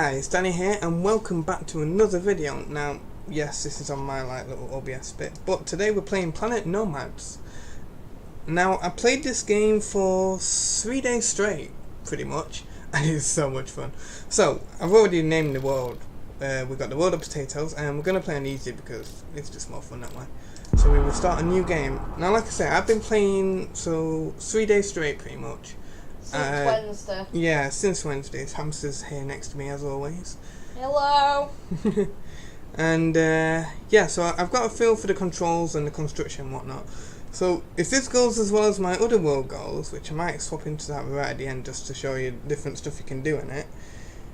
guys, Danny here and welcome back to another video. Now, yes, this is on my little OBS bit, but today we're playing Planet Nomads. Now, I played this game for 3 days straight, pretty much, and it's so much fun. So, I've already named the world. We've got the world of potatoes, and we're going to play on easy because it's just more fun that way. So we will start a new game. Now, like I say, I've been playing 3 days straight, pretty much. Since Wednesday. Yeah, since Wednesday. Hamster's here next to me as always. Hello. And yeah, so I've got a feel for the controls and the construction and whatnot. So if this goes as well as my other world goals, which I might swap into that right at the end just to show you different stuff you can do in it.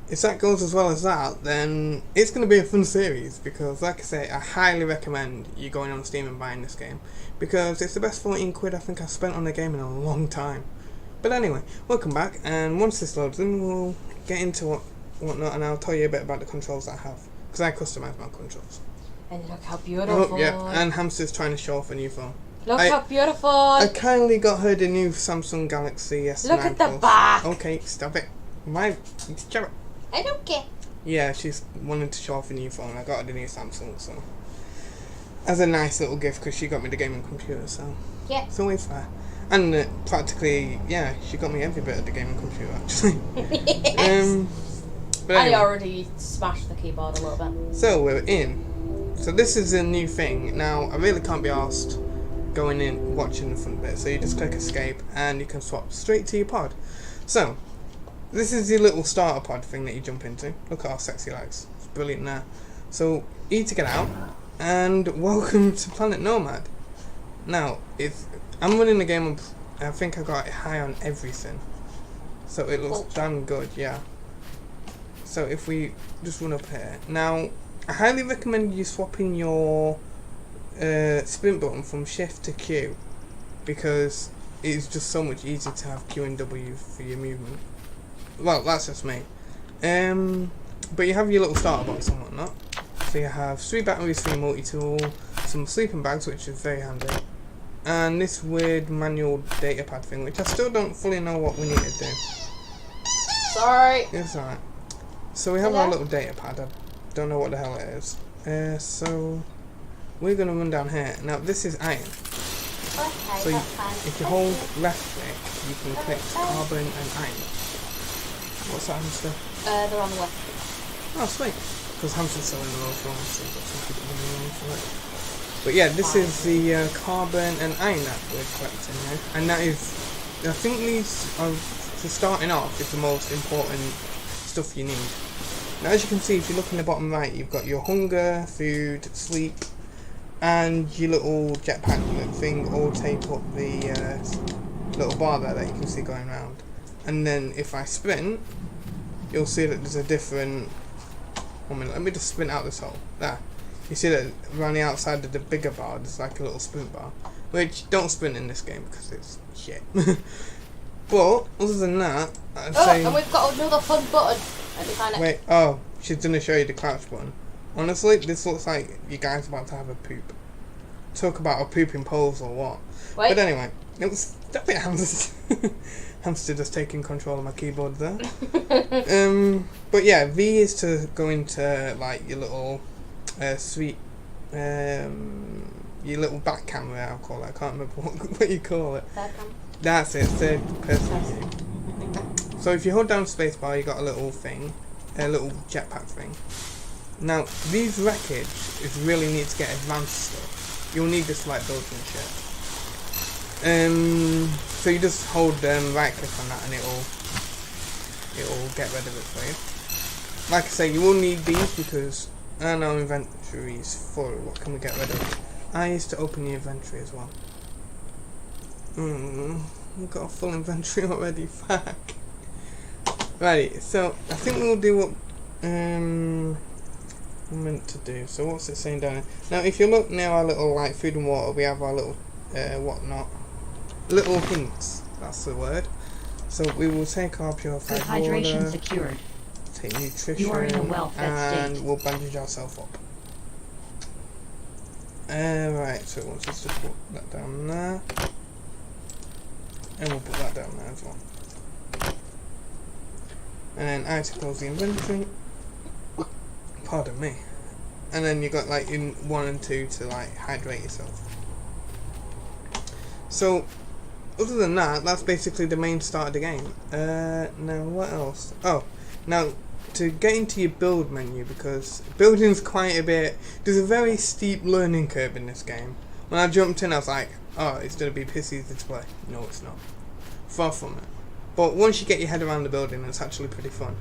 If that goes as well as that, then it's going to be a fun series because, like I say, I highly recommend you going on Steam and buying this game because it's the best 14 quid I think I've spent on the game in a long time. But anyway, welcome back, and once this loads in, we'll get into whatnot, and I'll tell you a bit about the controls I have, because I customise my controls. And look how beautiful. Oh, yeah, and Hamster's trying to show off a new phone. Look how beautiful. I kindly got her the new Samsung Galaxy S9 Look at the Plus. back. Okay, stop it. Stop it. I don't care. Yeah, she's wanting to show off a new phone. I got her the new Samsung, so as a nice little gift, because she got me the gaming computer, so yeah, it's always fair. And practically, yeah, she got me every bit of the gaming computer, actually. Yes. But anyway, I already smashed the keyboard a little bit. So we're in. So this is a new thing. Now, I really can't be asked going in, watching the front bit. So you just click escape, and you can swap straight to your pod. So, this is the little starter pod thing that you jump into. Look at how sexy that is. It's brilliant there. So, E to get out, and welcome to Planet Nomad. Now, I'm running the game, I think I got it high on everything. So it looks damn good, yeah. So if we just run up here. Now, I highly recommend you swapping your sprint button from shift to Q. Because it's just so much easier to have Q and W for your movement. Well, that's just me. But you have your little starter box and whatnot. So you have 3 batteries for your multi-tool, some sleeping bags, which is very handy. And this weird manual data pad thing, which I still don't fully know what we need to do. Sorry. It's alright. So we have our little data pad. I don't know what the hell it is. So we're going to run down here. Now this is iron. Okay, So if you hold left click, you can click carbon and iron. What's that, Hamster? They're on the left. Oh, sweet. Because Hamster's selling the Rolls Royce, so we've got some people running around for it. But yeah, this is the carbon and iron that we're collecting here. And that is, I think these are, for starting off, is the most important stuff you need. Now as you can see, if you look in the bottom right, you've got your hunger, food, sleep, and your little jetpack thing all take up the little bar there that you can see going around. And then if I sprint, you'll see that there's a different... 1 minute, let me just sprint out this hole. There. You see that around the outside of the bigger bar, there's like a little sprint bar. Which, don't sprint in this game because it's shit. But, other than that, I'd say... and we've got another fun button. Let me find it. Wait, oh, she's going to show you the crouch button. Honestly, this looks like you guys are about to have a poop. Talk about a pooping pose or what. Wait. But anyway, it was... Stop it, Hamster. Hamster just taking control of my keyboard there. But yeah, V is to go into, like, your little... sweet, your little back camera, I'll call it. I can't remember what you call it. That's it, third person view. So if you hold down spacebar, you got a little thing, a little jetpack thing. Now, these wreckage is really neat to get advanced stuff. You'll need this to like build some shit. So you just hold right click on that and it'll get rid of it for you. Like I say, you will need these because our inventory is full. What can we get rid of? I used to open the inventory as well. We've got a full inventory already. Fuck. Righty, so I think we'll do what I'm meant to do. So what's it saying down here? Now if you look near our little like food and water, we have our little whatnot. Little hints, that's the word. So we will take our purified water. Hydration secured. Take nutrition, you are in a well-fed and state. we'll bandage ourselves up. Right, so once let's just put that down there. And we'll put that down there as well. And then I have to close the inventory. Pardon me. And then you got like in 1 and 2 to like hydrate yourself. So other than that, that's basically the main start of the game. Now what else? Oh, now to get into your build menu, because building's quite a bit. There's a very steep learning curve in this game. When I jumped in, I was like, oh, it's gonna be piss easy to play. No, it's not. Far from it. But once you get your head around the building, it's actually pretty fun.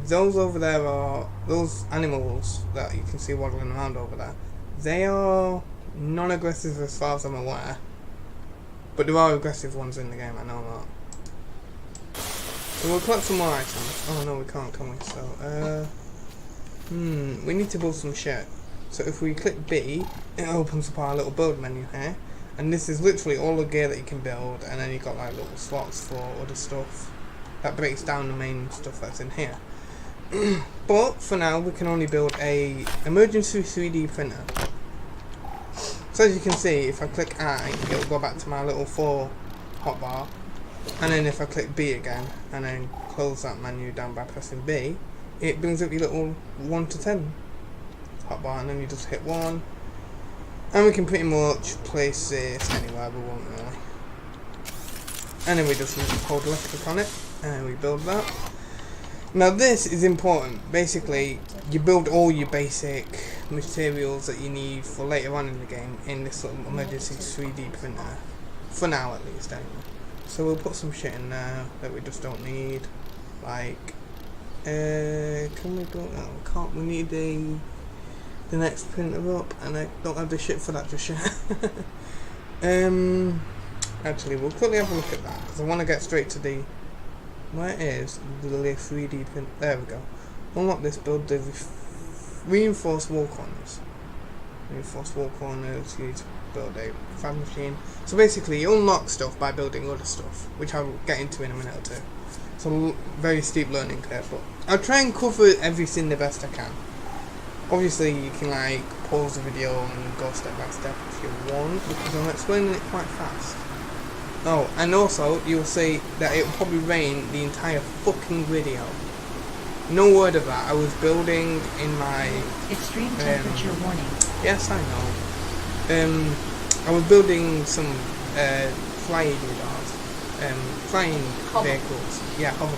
Those over there are those animals that you can see waddling around over there. They are non-aggressive as far as I'm aware. But there are aggressive ones in the game, I know that. So we'll collect some more items. Oh no, we can't, can we? So, we need to build some shit. So if we click B, it opens up our little build menu here. And this is literally all the gear that you can build, and then you've got like little slots for other stuff. That breaks down the main stuff that's in here. But for now, we can only build a emergency 3D printer. So as you can see, if I click I, it'll go back to my little 4 hotbar. And then if I click B again, and then close that menu down by pressing B, it brings up your little 1 to 10 hotbar, and then you just hit 1. And we can pretty much place this anywhere, we won't really. And then we just hold left click on it, and we build that. Now this is important. Basically, you build all your basic materials that you need for later on in the game in this little emergency 3D printer. For now at least, anyway. So we'll put some shit in there that we just don't need. Like, can we build, oh, we can't, we need the next printer up, and I don't have the shit for that just yet. Actually, we'll quickly have a look at that, because I want to get straight to the, where is the 3D print, there we go. Unlock this, build the reinforced wall corners. Reinforced wall corners, you need to build a fab machine. So basically, you unlock stuff by building other stuff, which I'll get into in a minute or two. So very steep learning curve, but I'll try and cover everything the best I can. Obviously, you can like pause the video and go step by step if you want, because I'm explaining it quite fast. Oh, and also you'll see that it will probably rain the entire fucking video. No word of that. I was building in my extreme temperature warning. Yes, I know. I was building some flying radars, flying vehicles. Yeah, hover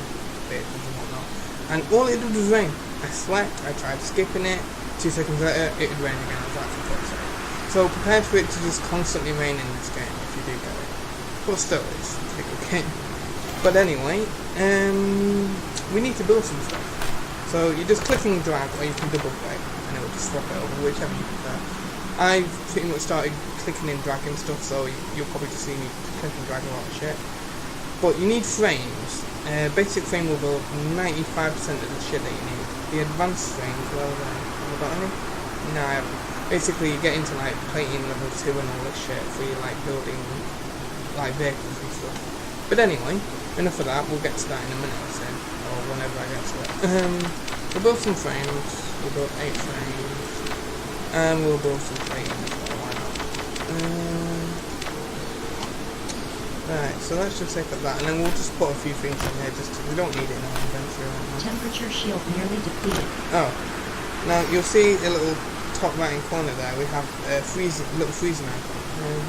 vehicles and whatnot. And all it did was rain. I slept. I tried skipping it. 2 seconds later, it would rain again. I was like, for fuck's sake. So prepare for it to just constantly rain in this game if you do get it. But still, it's a pretty good game. But anyway, we need to build some stuff. So you just click and drag, or you can double click, and it will just swap it over, whichever you prefer. I've pretty much started clicking and dragging stuff, so you'll probably just see me click and drag a lot of shit. But you need frames. Basic frame will build 95% of the shit that you need. The advanced frames, well, have I got any? No, I haven't. Basically, you get into like plating level 2 and all this shit for you like building like vehicles and stuff. But anyway, enough of that. We'll get to that in a minute or so, or whenever I get to it. We'll build some frames. We'll build 8 frames, and we'll build some plating as well. Why not? Right, so let's just take up that, and then we'll just put a few things in here just because we don't need it in our inventory right now. Temperature shield nearly depleted. Oh, now you'll see a little top right hand corner there. We have a little freezing icon.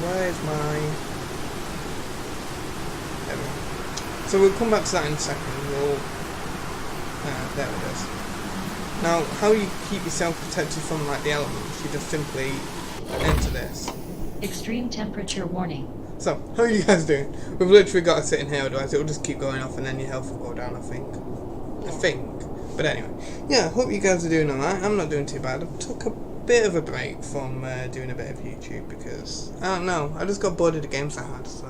Where is my? There we go. So we'll come back to that in a second. We'll. There it is. Now, how you keep yourself protected from like the elements? You just simply enter this. Extreme temperature warning. So, how are you guys doing? We've literally got to sit in here, otherwise it'll just keep going off and then your health will go down, I think. But anyway, yeah, hope you guys are doing alright. I'm not doing too bad. I took a bit of a break from doing a bit of YouTube because, I don't know, I just got bored of the games I had, so.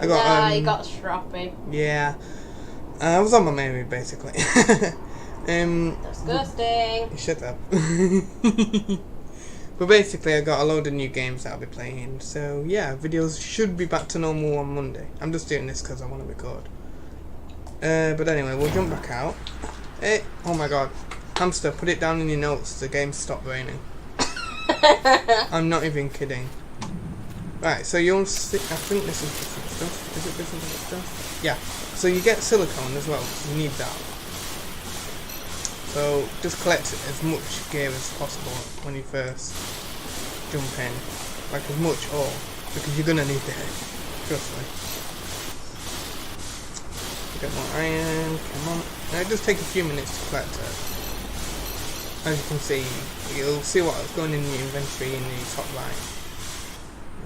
You got stroppy. Yeah. I was on my merry, basically. Disgusting. Shut up. But basically, I got a load of new games that I'll be playing. So yeah, videos should be back to normal on Monday. I'm just doing this because I want to record. But anyway, we'll jump back out. Hey, oh my god, hamster, put it down in your notes. The game stopped raining. I'm not even kidding. Right, so you'll see. I think this is different stuff. Is it different stuff? Yeah. So you get silicone as well. You need that. So just collect as much gear as possible when you first jump in, like as much ore, because you're gonna need it. Trust me. Get more iron. Come on. Now it does take a few minutes to collect it. As you can see, you'll see what's going in your inventory in the top right.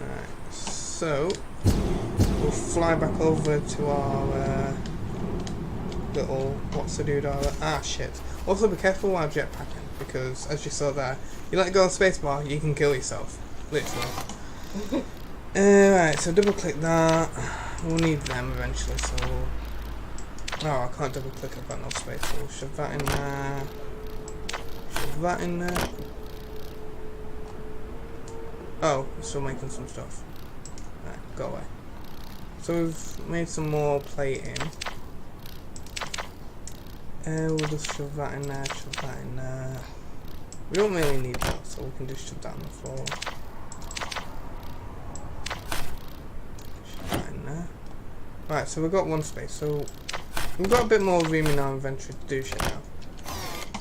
Alright, so we'll fly back over to our little what's the doodle. Ah shit. Also be careful while jetpacking, because as you saw there, you let go of spacebar, you can kill yourself. Literally. Right, so double click that. We'll need them eventually, so oh, I can't double click, I've got no space, so we'll shove that in there. Shove that in there. Oh, we're still making some stuff. Right, go away. So we've made some more plating. We'll just shove that in there, shove that in there. We don't really need that, so we can just shove that on the floor. Shove that in there. Right, so we've got one space, so we've got a bit more room in our inventory to do shit now.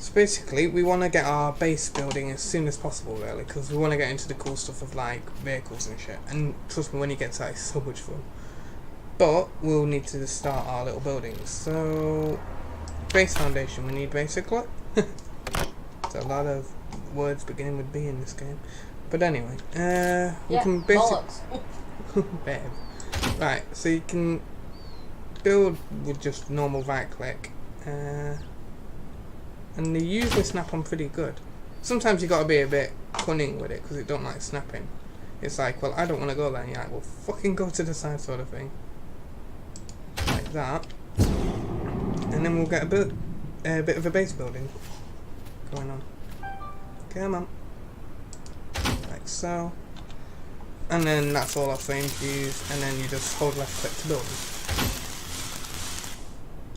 So basically, we want to get our base building as soon as possible, really, because we want to get into the cool stuff of like vehicles and shit. And trust me, when you get to that, it's so much fun. But we'll need to start our little buildings. So base foundation we need basically. There's a lot of words beginning with B in this game. But anyway, we can basically babe. Right, so you can build with just normal right click, and they usually snap on pretty good. Sometimes you got to be a bit cunning with it because it don't like snapping. It's like, well, I don't want to go there, and you're like, well, fucking go to the side, sort of thing, like that, and then we'll get a bit of a base building going on. Come on, like so. And then that's all our frames used, and then you just hold left click to build.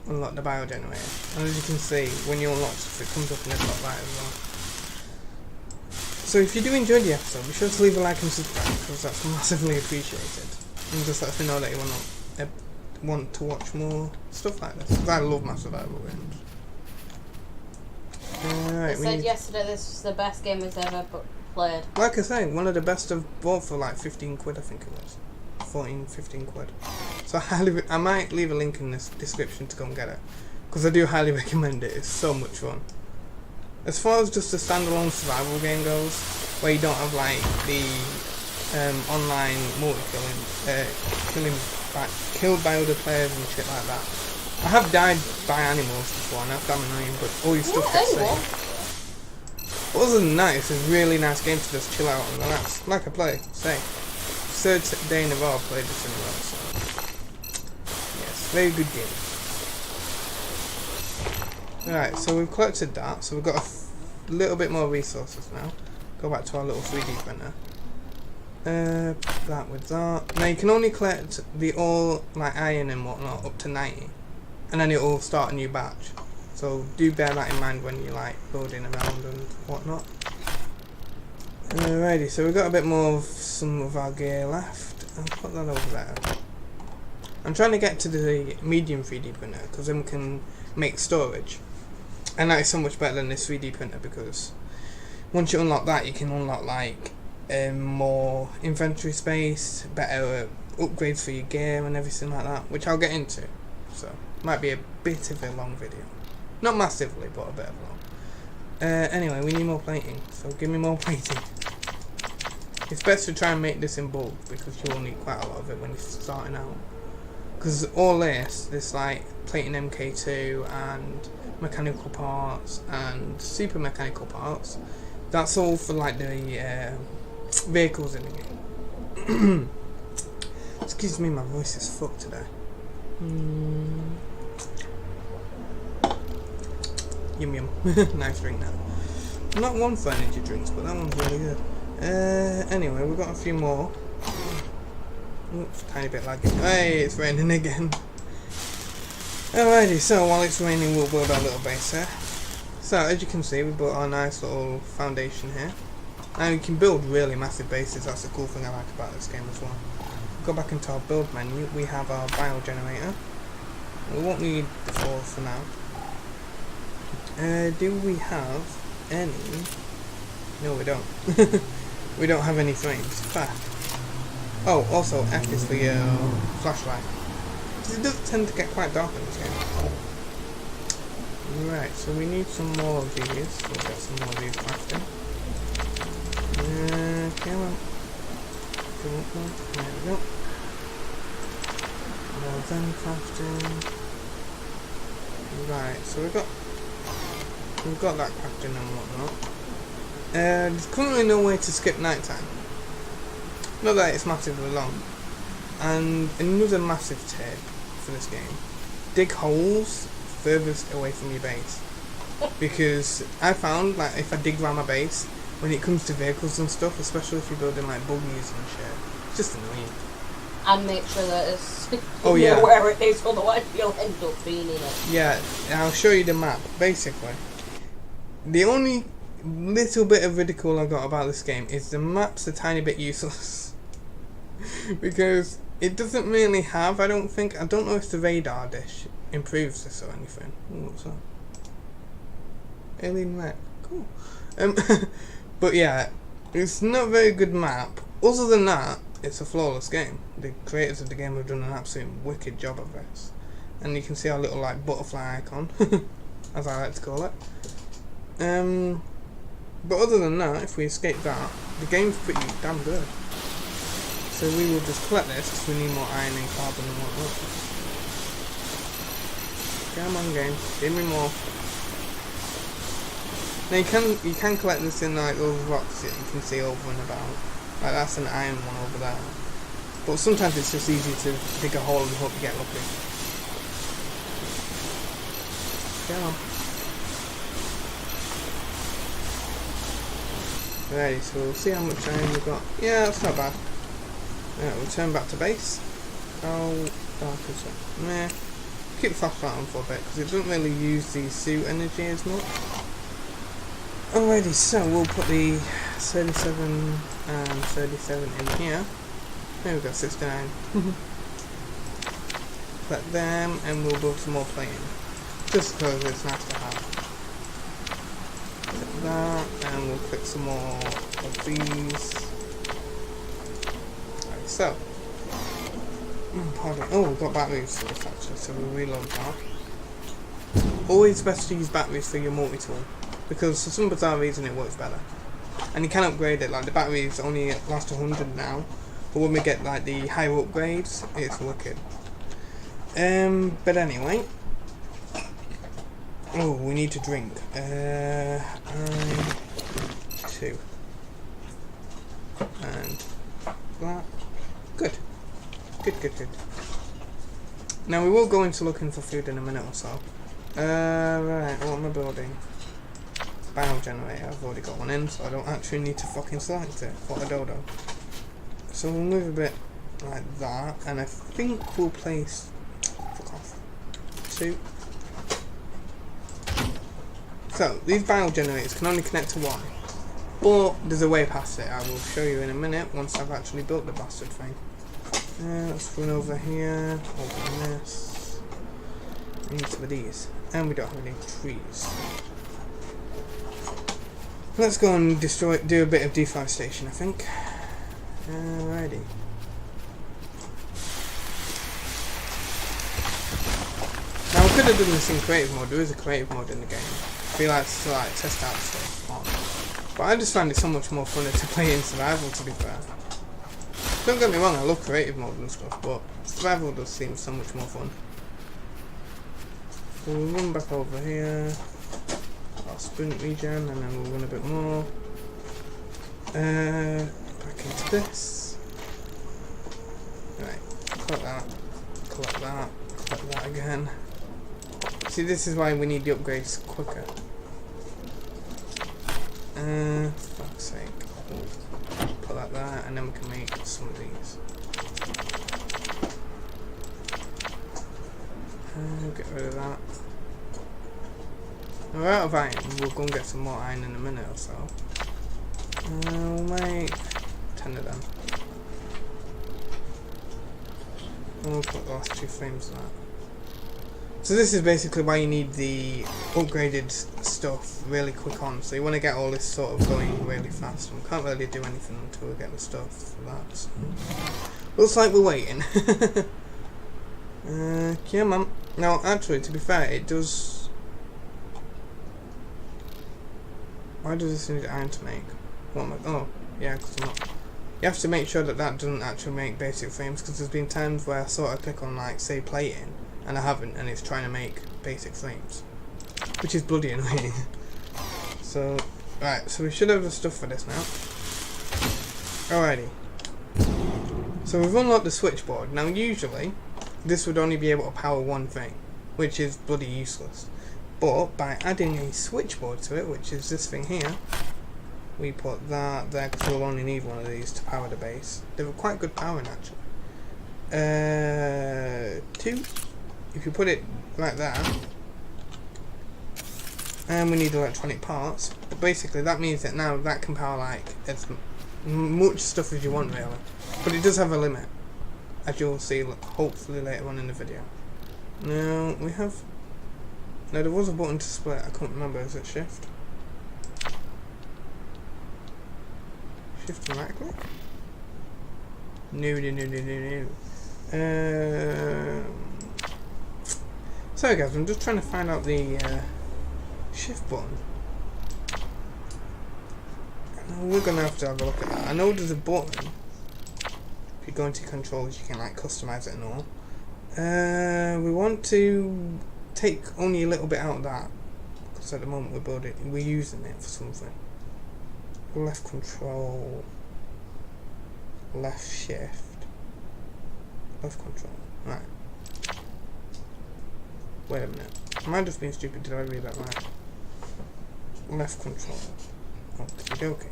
Unlock the bio generator. And as you can see, when you unlock stuff, it comes up in the top right as well. So if you do enjoy the episode, be sure to leave a like and subscribe, because that's massively appreciated. And just let us know that you want to watch more stuff like this, because I love my survival games. I said yesterday this was the best game it's ever played. Like I say, one of the best of both for like 15 quid, I think it was. 14, 15 quid. So I might leave a link in this description to go and get it, because I do highly recommend it. It's so much fun. As far as just a standalone survival game goes, where you don't have like the online multi-killing, killed by other players and shit like that. I have died by animals before, and that's damn annoying, but all your stuff gets saved. Other than that, it's a really nice game to just chill out and relax. Like I play, say. Third day in a row I've played this in a row, so yes, very good game. Right, so we've collected that, so we've got a little bit more resources now. Go back to our little 3D printer. That with that. Now you can only collect the all like iron and whatnot up to 90, and then it will start a new batch. So do bear that in mind when you like building around and whatnot. Alrighty, so we've got a bit more of some of our gear left. I'll put that over there. I'm trying to get to the medium 3D printer because then we can make storage. And that is so much better than this 3D printer, because once you unlock that, you can unlock like more inventory space, better upgrades for your gear and everything like that, which I'll get into. So might be a bit of a long video. Not massively, but a bit of long. Anyway, we need more plating, so give me more plating. It's best to try and make this in bulk, because you will need quite a lot of it when you're starting out. Because all this like plating MK2 and mechanical parts and super mechanical parts, that's all for like the vehicles in the game. Excuse me, my voice is fucked today. Yum yum. Nice drink now. Not one for energy drinks, but that one's really good. Anyway, we've got a few more. Oops, tiny bit lagging. Hey, it's raining again. Alrighty, so while it's raining, we'll build our little base here. So, as you can see, we built our nice little foundation here. And you can build really massive bases. That's the cool thing I like about this game as well. Go back into our build menu. We have our bio generator. We won't need the 4 for now. Do we have any? No, we don't. We don't have any frames. Fact. Oh, also F is the flashlight. It does tend to get quite dark in this game. Right, so we need some more of these. We'll get some more of these crafting. Come on. Come on. There we go. More then crafting. Right, so we've got that crafting and whatnot. There's currently no way to skip nighttime. Not that it's massively long. And another massive tip for this game: dig holes furthest away from your base. Because I found like if I dig around my base, when it comes to vehicles and stuff, especially if you're building like buggies and shit, it's just annoying. And make sure that it's where it is, otherwise you'll end up being in it. Yeah, I'll show you the map. Basically, the only little bit of ridicule I got about this game is the map's a tiny bit useless. Because it doesn't really have, I don't know if the radar dish improves this or anything. Ooh, what's that? Alien map. Cool. But yeah, it's not a very good map. Other than that, it's a flawless game. The creators of the game have done an absolute wicked job of this. And you can see our little like butterfly icon, as I like to call it. But other than that, if we escape that, the game's pretty damn good. So we will just collect this because we need more iron and carbon and whatnot. Come on, game, give me more. Now you can collect this in like those rocks that you can see over and about. Like that's an iron one over there. But sometimes it's just easy to dig a hole and hope you get lucky. Come on. Right, so we'll see how much iron we've got. Yeah, that's not bad. Right, we'll turn back to base. How dark is it? Meh. Keep the flashlight on for a bit because it doesn't really use the suit energy as much. Alrighty, so we'll put the 37 and 37 in here. There we go, 69. Collect them and we'll build some more plating. Just because it's nice to have. Click that and we'll click some more of these. Right, so. Pardon. Oh, we've got batteries for this actually, so we'll reload that. Always best to use batteries for your multi-tool. Because for some bizarre reason it works better. And you can upgrade it, like the batteries only last 100 now. But when we get like the higher upgrades, it's wicked. But anyway. Oh, we need to drink. 2. And that. Good. Good. Now we will go into looking for food in a minute or so. Right, what am I building? Bio generator, I've already got one in, so I don't actually need to fucking select it. What a dodo. So we'll move a bit like that, and I think we'll place. Fuck off. 2. So these bio generators can only connect to one, but there's a way past it. I will show you in a minute once I've actually built the bastard thing. Let's run over here, open this. We need some of these, and we don't have any trees. Let's go and do a bit of deforestation, I think. Alrighty. Now we could have done this in creative mode. There is a creative mode in the game. I feel like to like test out stuff on. But I just find it so much more funner to play in survival, to be fair. Don't get me wrong, I love creative mode and stuff, but survival does seem so much more fun. So we'll run back over here. Our sprint regen, and then we'll run a bit more. Back into this. Right, collect that, collect that again. See, this is why we need the upgrades quicker. Fuck's sake. Put that there, and then we can make some of these. Get rid of that. We're out of iron. We'll go and get some more iron in a minute or so. We'll make 10 of them. And we'll put the last 2 frames of that. So this is basically why you need the upgraded stuff really quick on. So you want to get all this sort of going really fast. And we can't really do anything until we get the stuff for that. So. Looks like we're waiting. Yeah, man. Now, actually, to be fair, it does... Why does this need iron to make? What am I... Oh, yeah, because I'm not... You have to make sure that that doesn't actually make basic frames, because there's been times where I sort of click on, like, say, plating, and I haven't, and it's trying to make basic frames. Which is bloody annoying. So, right, so we should have the stuff for this now. Alrighty. So we've unlocked the switchboard. Now, usually, this would only be able to power one thing, which is bloody useless. But by adding a switchboard to it, which is this thing here, we put that there because we'll only need one of these to power the base. They were quite good powering actually. 2. If you put it like that, and we need electronic parts. But basically, that means that now that can power like as much stuff as you want really. But it does have a limit, as you'll see hopefully later on in the video. Now we have... Now there was a button to split, I can't remember, is it shift? Shift and right click? No. Sorry guys, I'm just trying to find out the shift button. We're gonna have to have a look at that. I know there's a button. If you go into controls, you can like customize it and all. We want to take only a little bit out of that because at the moment we're using it for something. Left control, left shift, left control. Right. Wait a minute. I might have just been stupid. Did I read that right? Left control. Okay.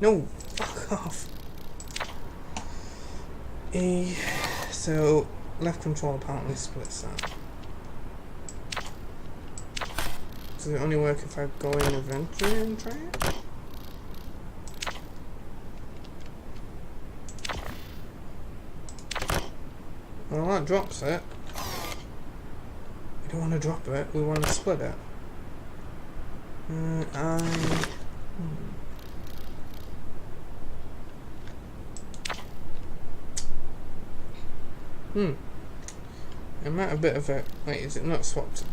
No, fuck off. So left control apparently splits that. Does it only work if I go in eventually and try it? Well, that drops it. We don't want to drop it, we want to split it. It might have a bit of a... Wait, is it not swapped?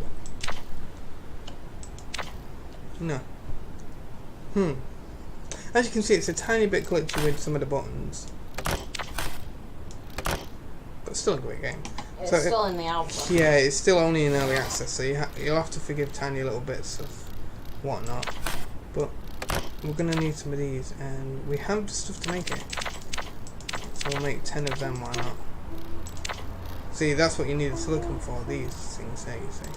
No. As you can see, it's a tiny bit glitchy with some of the buttons. But still a great game. It's so still in the alpha. Yeah, it's still only in early access, so you'll have to forgive tiny little bits of whatnot. But we're going to need some of these, and we have the stuff to make it. So we'll make 10 of them, why not? See, that's what you need the silicon for, these things there, you see.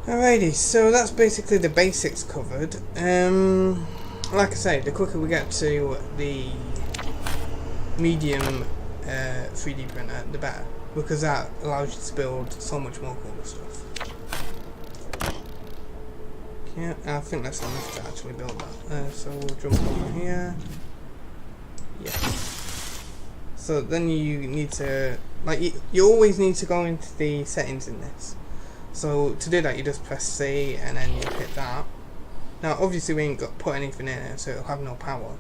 Alrighty, so that's basically the basics covered. Like I say, the quicker we get to the medium 3D printer, the better, because that allows you to build so much more cool stuff. Yeah, I think that's enough to actually build that. So we'll jump over here. Yeah. So then you need to, like, you always need to go into the settings in this. So to do that, you just press C and then you hit that. Now, obviously, we ain't put anything in it, so it'll have no power.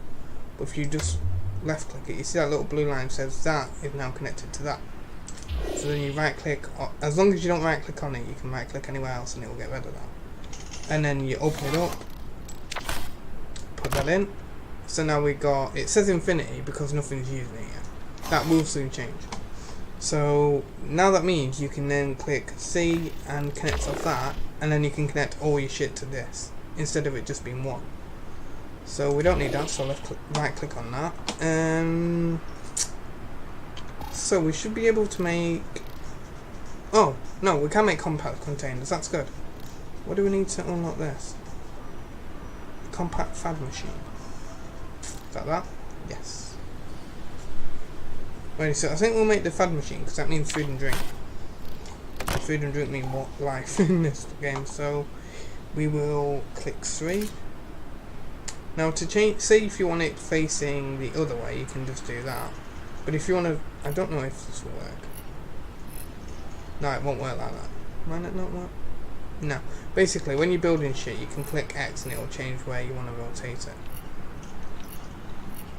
But if you just left click it, you see that little blue line says that is now connected to that. So then you right click, as long as you don't right click on it, you can right click anywhere else and it will get rid of that. And then you open it up, put that in. So now we got, it says infinity because nothing's using it yet. That will soon change. So now that means you can then click C and connect off that, and then you can connect all your shit to this instead of it just being one. So we don't need that, so right click on that. So we should be able to make... Oh, no, we can make compact containers, that's good. What do we need to unlock this? Compact fab machine. Is that? Yes. Wait, so I think we'll make the fad machine because that means food and drink. Food and drink mean what life in this game, so we will click 3. Now to change, say if you want it facing the other way, you can just do that. But if you want to, I don't know if this will work. No, it won't work like that. Might it not work? No. Basically, when you're building shit, you can click X and it'll change where you want to rotate it.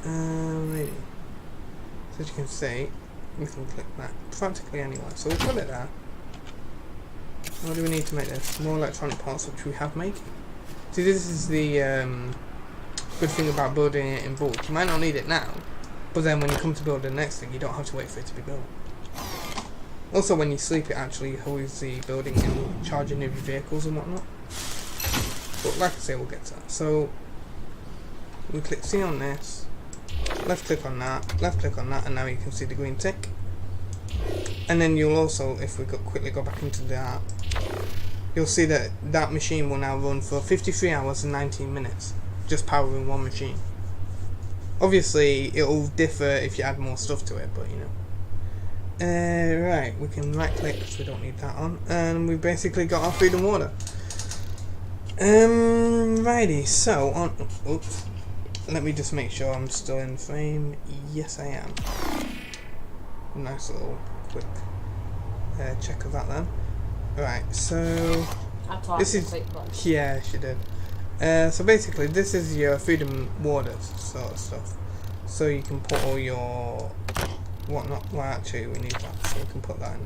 Really. So as you can see, we can click that practically anywhere. So we'll put it there. What do we need to make this? More electronic parts, which we have making. See, this is the good thing about building it in bulk. You might not need it now, but then when you come to build the next thing, you don't have to wait for it to be built. Also, when you sleep, it actually holds the building and charging of your vehicles and whatnot. But like I say, we'll get to that. So we click C on this, left click on that, and now you can see the green tick. And then you'll also, if we quickly go back into the app, you'll see that that machine will now run for 53 hours and 19 minutes, just powering one machine. Obviously, it'll differ if you add more stuff to it, but you know. Right, we can right click because we don't need that on, and we've basically got our food and water. Righty, so on. Oops, let me just make sure I'm still in frame. Yes, I am. Nice little quick check of that then. Right, so this is yeah, she did. So basically, this is your food and water sort of stuff. So you can put all your whatnot. Well, actually, we need that, so we can put that in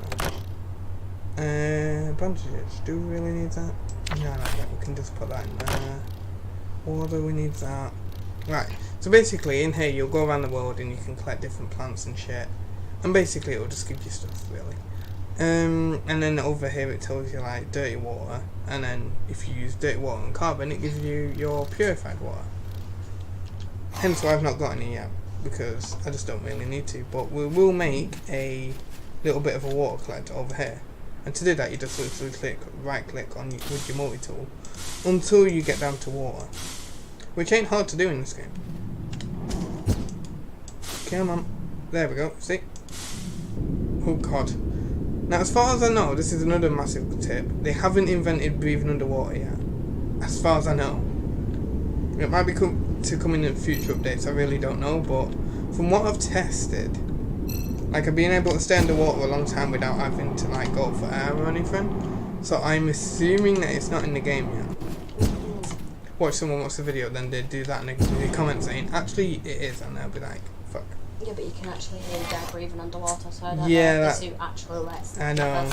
there. Bandages. Do we really need that? No, we can just put that in there. Water, we need that. Right. So basically, in here, you'll go around the world and you can collect different plants and shit. And basically, it'll just give you stuff, really. And then over here, it tells you like dirty water. And then if you use dirty water and carbon, it gives you your purified water. Hence why I've not got any yet, because I just don't really need to. But we will make a little bit of a water collector over here. And to do that, you just literally right click on with your multi-tool until you get down to water. Which ain't hard to do in this game. Come on. There we go. See? Oh god. Now, as far as I know, this is another massive tip. They haven't invented breathing underwater yet. As far as I know. It might be coming in future updates, I really don't know. But from what I've tested, like I've been able to stay underwater a long time without having to like go for air or anything. So I'm assuming that it's not in the game yet. Watch someone watch the video, then they do that and they can do a comment saying, actually it is, and they'll be like, fuck. Yeah, but you can actually hear the guy breathing underwater, so I don't yeah, know if the suit actually lets. I know.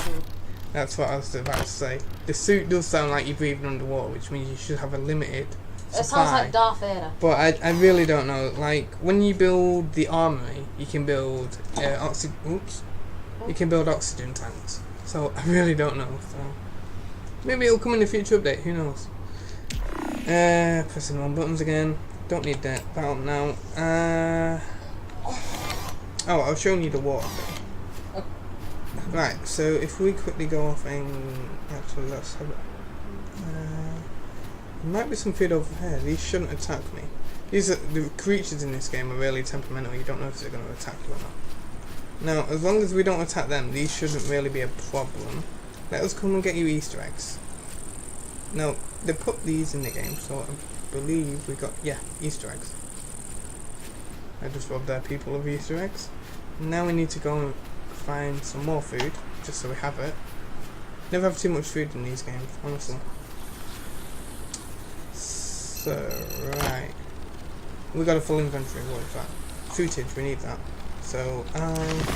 That's what I was about to say. The suit does sound like you're breathing underwater, which means you should have a limited supply. It sounds like Darth Vader. But I really don't know. Like, when you build the armory, you can build you can build oxygen tanks. So I really don't know. So maybe it'll come in the future update. Who knows? Pressing on buttons again. Don't need that on now. Oh, I was showing you the water thing. Right, so if we quickly go off and actually let's have it. There might be some food over here. These shouldn't attack me. These are the creatures in this game are really temperamental. You don't know if they're going to attack you or not. Now, as long as we don't attack them, these shouldn't really be a problem. Let us come and get you Easter eggs. Now, they put these in the game, so I believe we got, yeah, Easter eggs. I just robbed their people of Easter eggs. Now we need to go and find some more food, just so we have it. Never have too much food in these games, honestly. So, right. We got a full inventory, what is that? Footage, we need that. So,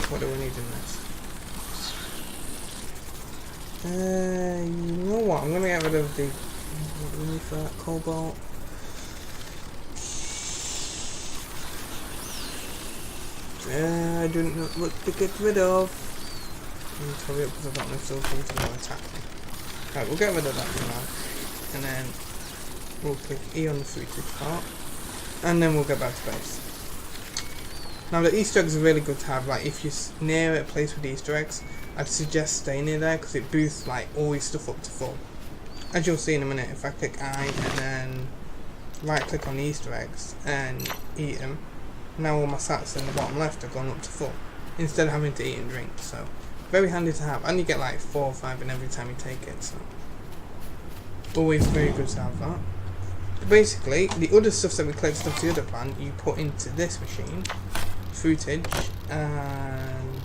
what do we need in this? You know what, I'm gonna get rid of the, what do we need for that? Cobalt. I don't know what to get rid of. I need to hurry up because I've got no still something to attack me. Right, we'll get rid of that for now. And then we'll click E on the footage part. And then we'll get back to base. Now the Easter eggs are really good to have. Like if you're near a place with Easter eggs, I'd suggest staying near there because it boosts like all your stuff up to full. As you'll see in a minute, if I click I and then right click on the Easter eggs and eat them, now all my stats in the bottom left have gone up to full instead of having to eat and drink. So very handy to have, and you get like 4 or 5 in every time you take it, so always very good to have that. But basically the other stuff that we collected off the other plant you put into this machine, footage, and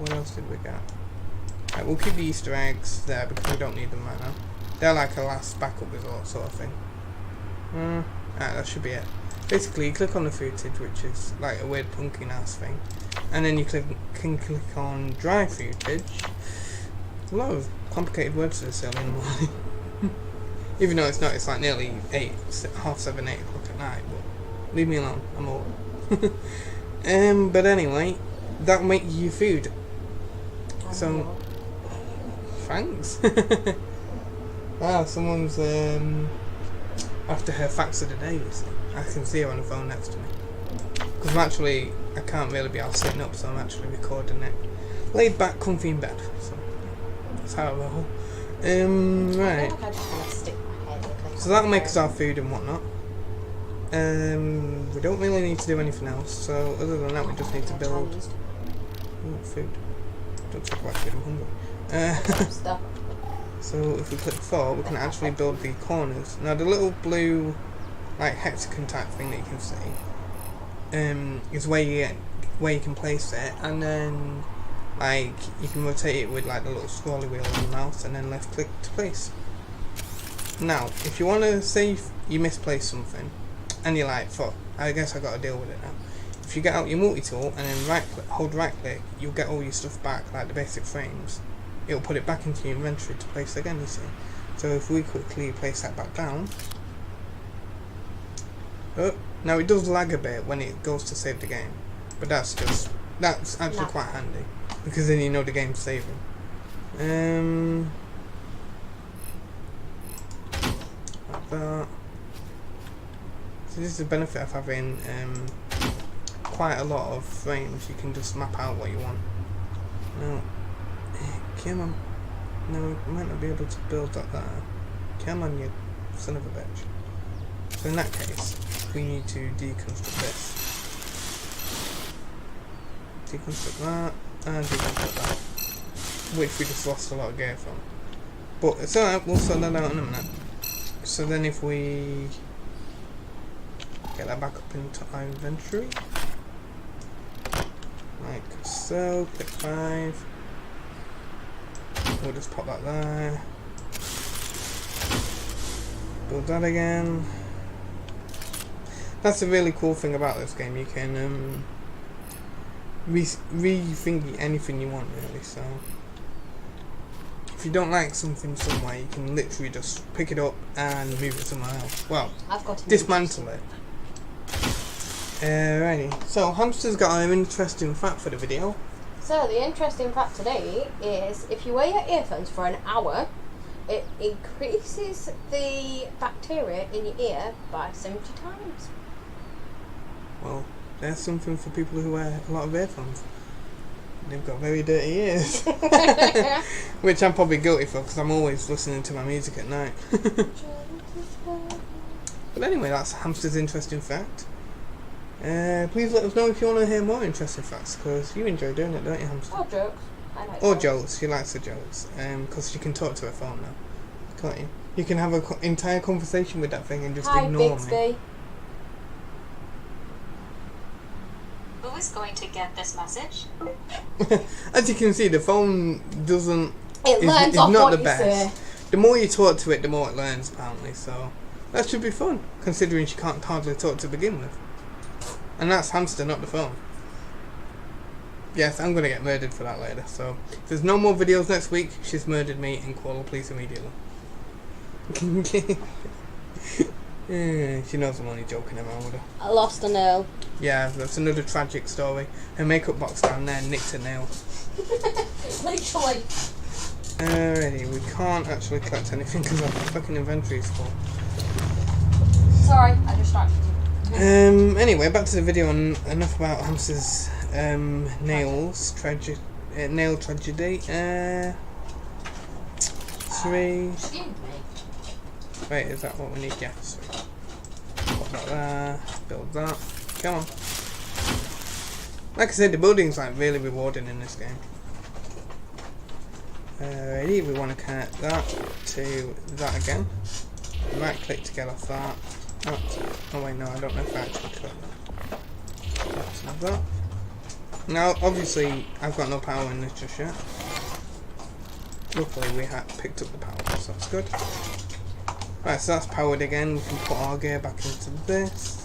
what else did we get? Right, we'll keep the Easter eggs there because we don't need them right now. They're like a last backup resort sort of thing. Alright, that should be it. Basically, you click on the footage, which is like a weird pumpkin ass thing, and then you can click on dry footage. A lot of complicated words for this early in the morning. Even though it's not, it's like nearly 8, half 7, 8 o'clock at night, but leave me alone, I'm old. But anyway, that'll make you food. So, thanks. Wow, someone's after her facts of the day, you see. I can see her on the phone next to me. Because actually, I can't really be out sitting up, so I'm actually recording it. Laid back, comfy in bed. So, that's how I roll. Right. So that'll make us our food and whatnot. We don't really need to do anything else, so other than that we just need to build food. Don't talk about food, I'm hungry. So if we click 4, we can actually build the corners. Now the little blue like hexagon type thing that you can see is where you can place it, and then like you can rotate it with like the little scrolly wheel on the mouse and then left click to place. Now if you want to say you misplaced something and you're like, fuck, I guess I got to deal with it now. If you get out your multi-tool and then hold right click, you'll get all your stuff back, like the basic frames. It'll put it back into your inventory to place again, you see. So if we quickly place that back down. Oh, now it does lag a bit when it goes to save the game. But that's actually quite handy. Because then you know the game's saving. Like that. So this is the benefit of having quite a lot of frames. You can just map out what you want. Now, come on. No, we might not be able to build that there. Come on, you son of a bitch. So in that case, we need to deconstruct this. Deconstruct that, and deconstruct that. Which we just lost a lot of gear from. But it's alright, we'll sort that out in a minute. So then if we get that back up into our inventory. Like so, click 5. We'll just pop that there. Build that again. That's a really cool thing about this game. You can rethink anything you want, really. So if you don't like something somewhere, you can literally just pick it up and move it somewhere else. Well, dismantle it. Alrighty. So Hamster's got an interesting fact for the video. So the interesting fact today is if you wear your earphones for an hour, it increases the bacteria in your ear by 70 times. Well, there's something for people who wear a lot of earphones. They've got very dirty ears. Which I'm probably guilty for because I'm always listening to my music at night. But anyway, that's Hamster's interesting fact. Please let us know if you want to hear more interesting facts, because you enjoy doing it, don't you, Hamster? Or jokes. I like or jokes. She likes the jokes. Because you can talk to her phone now, can't you? You can have an entire conversation with that thing and just ignore me. Who is going to get this message? As you can see, the phone doesn't. It learns off not what the you best. say. The more you talk to it, the more it learns, apparently. So that should be fun, considering she can't hardly talk to begin with. And that's Hamster, not the phone. Yes, I'm going to get murdered for that later. So, if there's no more videos next week, she's murdered me and call the police immediately. Yeah, she knows I'm only joking around with her. I lost a nail. Yeah, that's another tragic story. Her makeup box down there nicked her nail. Literally. Alrighty, we can't actually collect anything because our fucking inventory is full. Sorry, I distracted you. Anyway, back to the video and enough about Hamster's nails nail tragedy. 3. Excuse me. Wait, is that what we need? Yeah, 3. Pop that there, build that. Come on. Like I said, the building's like really rewarding in this game. Alrighty, we want to connect that to that again. Right click to get off that. Oh wait, no, I don't know if I actually click that. Let's have that. Now, obviously, I've got no power in this just yet. Luckily, we had picked up the power, so that's good. Right, so that's powered again. We can put our gear back into this.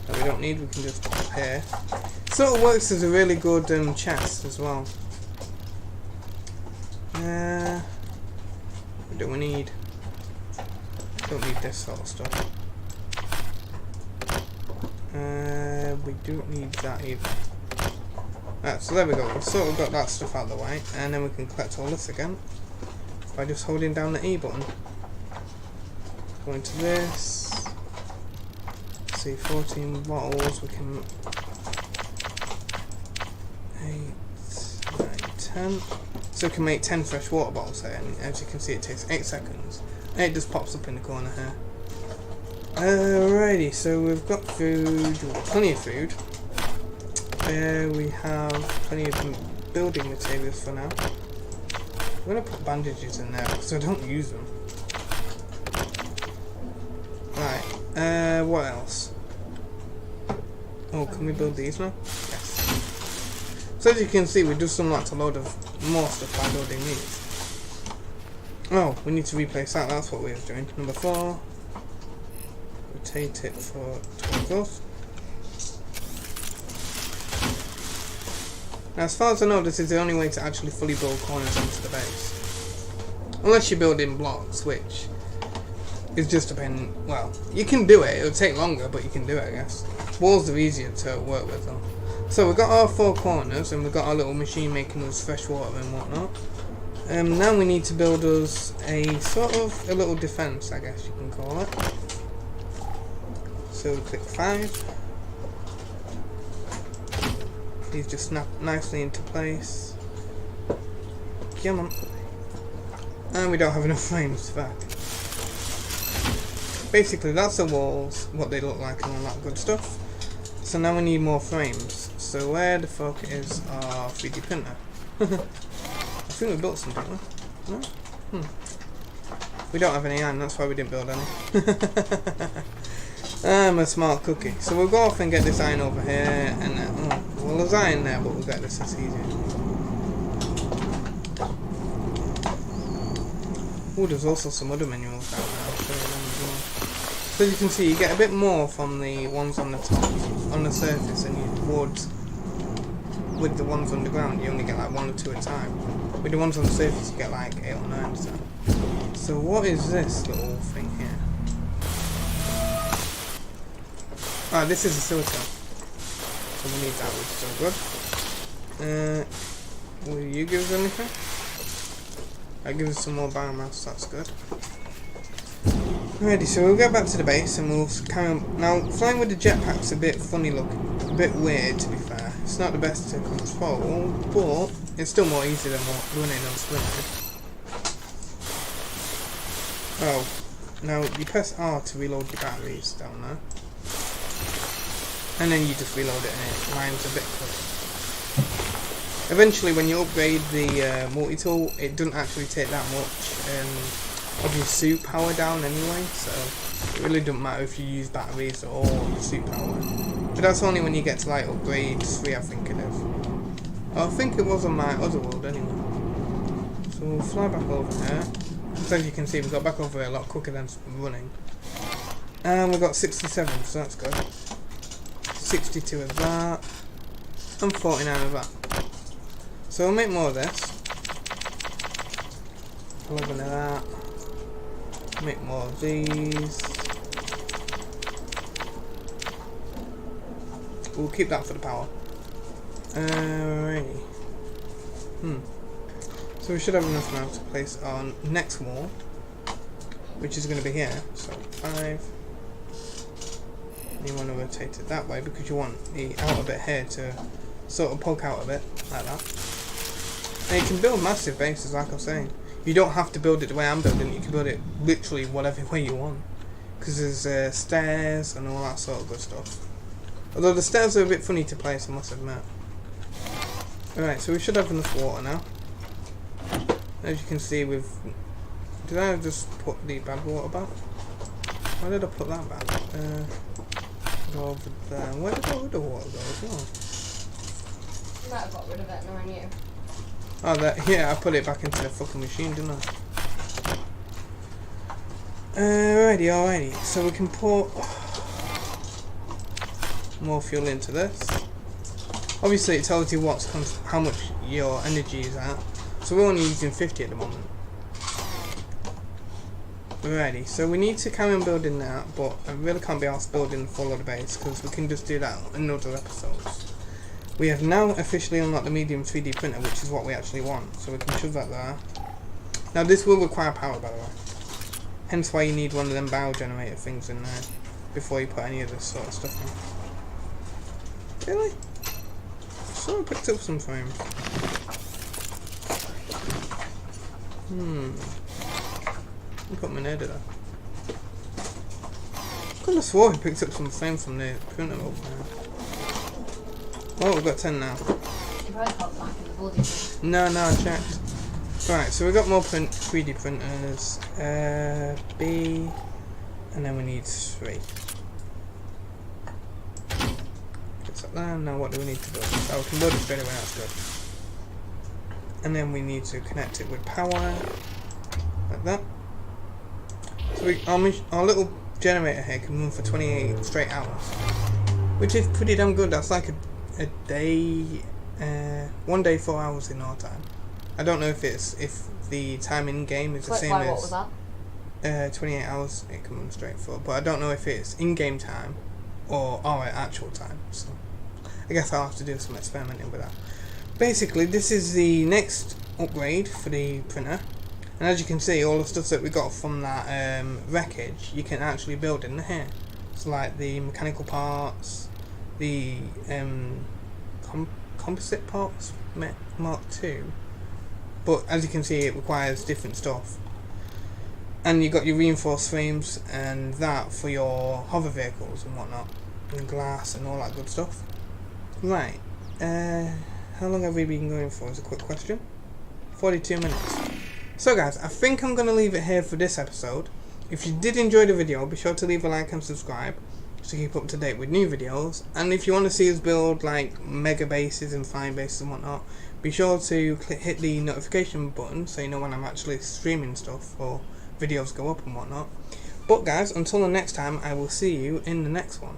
That we don't need, we can just put it here. So it works as a really good chest as well. What do we need? Don't need this sort of stuff. We don't need that either. Right, so there we go. We've sort of got that stuff out of the way, and then we can collect all this again by just holding down the E button. Go into this. See, 14 bottles. We can 8, 9, 10. So we can make 10 fresh water bottles here, and as you can see, it takes 8 seconds, and it just pops up in the corner here. Alrighty, so we've got food, plenty of food. We have plenty of building materials for now. I'm going to put bandages in there because I don't use them. Right, what else? Oh, can we build these now? Yes. So as you can see, we just unlocked a load of more stuff by building these. Oh, we need to replace that, that's what we were doing. Number 4. Rotate it for 12 goals. Now, as far as I know, this is the only way to actually fully build corners onto the base. Unless you build in blocks, which is just depending. Well, you can do it. It'll take longer, but you can do it, I guess. Walls are easier to work with, though. So we've got our 4 corners, and we've got our little machine making us fresh water and whatnot. Now we need to build us a sort of a little defense, I guess you can call it. So we click 5. These just snap nicely into place. Come on. And we don't have enough frames for that. Basically, that's the walls, what they look like and all that good stuff. So now we need more frames. So where the fuck is our 3D printer? I think we built some, didn't we? No? We don't have any iron, that's why we didn't build any. I'm a smart cookie. So we'll go off and get this iron over here, and well, there's iron there, but we'll get this as easy. Oh, there's also some other minerals down there. I'll show you them as well. So as you can see, you get a bit more from the ones on the top, on the surface, and you would with the ones underground. You only get like 1 or 2 at a time. With the ones on the surface, you get like 8 or 9 at a time. So what is this little thing here? Ah, this is a silicon. So we need that, which is all good. Will you give us anything? That gives us some more biomass, that's good. Alrighty, so we'll go back to the base and we'll carry on. Now, flying with the jetpack's a bit funny looking, a bit weird to be fair. It's not the best to control, but it's still more easy than running unsprinted. Oh, now you press R to reload your batteries down there. And then you just reload it and it lines a bit quicker. Eventually when you upgrade the multi-tool, it doesn't actually take that much of your suit power down anyway, so it really doesn't matter if you use batteries or the suit power. But that's only when you get to like upgrade 3, I think it is. I think it was on my other world anyway. So we'll fly back over here. So as you can see, we got back over here a lot quicker than running. And we got 67, so that's good. 62 of that, and 49 of that. So we'll make more of this. 11 of that. Make more of these. We'll keep that for the power. Alrighty. So we should have enough now to place our next wall, which is going to be here. So 5. You want to rotate it that way because you want the outer bit here to sort of poke out a bit like that. And you can build massive bases, like I was saying. You don't have to build it the way I'm building it. You can build it literally whatever way you want, because there's stairs and all that sort of good stuff. Although the stairs are a bit funny to place, I must admit. Alright, so we should have enough water now. As you can see, did I just put the bad water back? Why did I put that back? Go over there. Where did all the water go as well? You might have got rid of it knowing you. Oh, that, yeah, I put it back into the fucking machine, didn't I? Alrighty. So we can put more fuel into this. Obviously, it tells you how much your energy is at. So we're only using 50 at the moment. Alrighty, so we need to carry on building that, but I really can't be asked building the full of the base because we can just do that in other episodes. We have now officially unlocked the medium 3D printer, which is what we actually want, so we can shove that there. Now this will require power, by the way. Hence why you need one of them biogenerator things in there before you put any of this sort of stuff in. Really? So I picked up some frames. I put my nerd there. I could have swore he picked up some frames from the printer over there. Oh, we've got 10 now. You probably got back in the body. No, I checked. Right, so we've got more 3D printers. B, and then we need 3. Gets up there. Now what do we need to build? Oh, we can build it straight away, that's good. And then we need to connect it with power, like that. So our little generator here can run for 28 straight hours, which is pretty damn good. That's like a day, 1 day 4 hours in our time. I don't know if the time in game is the same what as was that? 28 hours it can run straight for, but I don't know if it's in game time or our actual time. So I guess I'll have to do some experimenting with that. Basically, this is the next upgrade for the printer. And as you can see, all the stuff that we got from that wreckage, you can actually build in here. So like the mechanical parts, the composite parts, Mark II. But as you can see, it requires different stuff. And you got your reinforced frames and that for your hover vehicles and whatnot. And glass and all that good stuff. Right. How long have we been going for is a quick question. 42 minutes. So guys, I think I'm going to leave it here for this episode. If you did enjoy the video, be sure to leave a like and subscribe to keep up to date with new videos. And if you want to see us build like mega bases and fine bases and whatnot, be sure to hit the notification button so you know when I'm actually streaming stuff or videos go up and whatnot. But guys, until the next time, I will see you in the next one.